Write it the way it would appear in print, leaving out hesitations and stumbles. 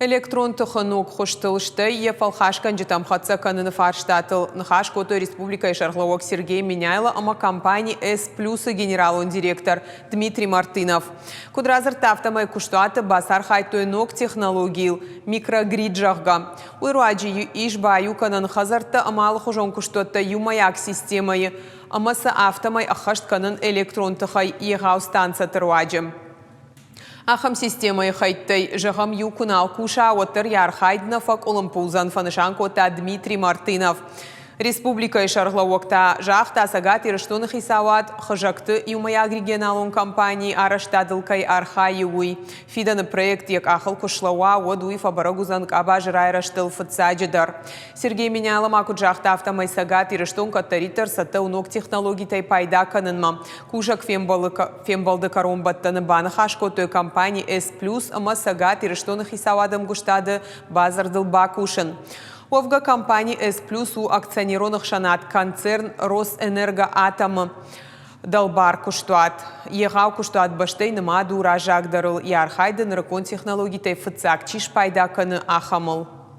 Электрон тұхынук құштылышты ефалхашкан житамхатса каныны фарштатыл. Нахашкото республика Шарловок Сергей Меняйло, ама компании S+ генералун директор Дмитрий Мартынов. Кудразыр тафтамай куштуаты басар хайтуенок технологиил микрогриджахга. Уйруаджи ишбаю канан хазарта амалы хужон куштуатта юмаяк системai. Амаса автомай ахашт канан электрон тұхай егау станция тыруаджим. Ахам системai хайттай жахам юкунал куша отыр ярхайдна фак олымпузан фанышанкота Дмитрий Мартынов. Республика Шарловокта жахта сагат ирыштонах исават хажакты юмаяг регионалун компании араштадылкай архаюй. Фиданы проект як ахал кушлауа одуй фабарагузан каба жирай раштыл фыцаджидар. Сергей Меняйло маку жахта автомай сагат ирыштон каттаритар саттаунок технологий тай пайда канынма. Кушак фембалды каромбаттаны баны хашкотой компании S+, ама сагат ирыштонах исавадам гуштады базардыл бакушын. Овга компании S+ у акционеронных шанат концерн Росэнергоатом Далбар куштуат. Егау куштуат баштей нема дура жагдарыл ярхайды нырыкон технологий тай фыцак чиш пайда каны ахамыл.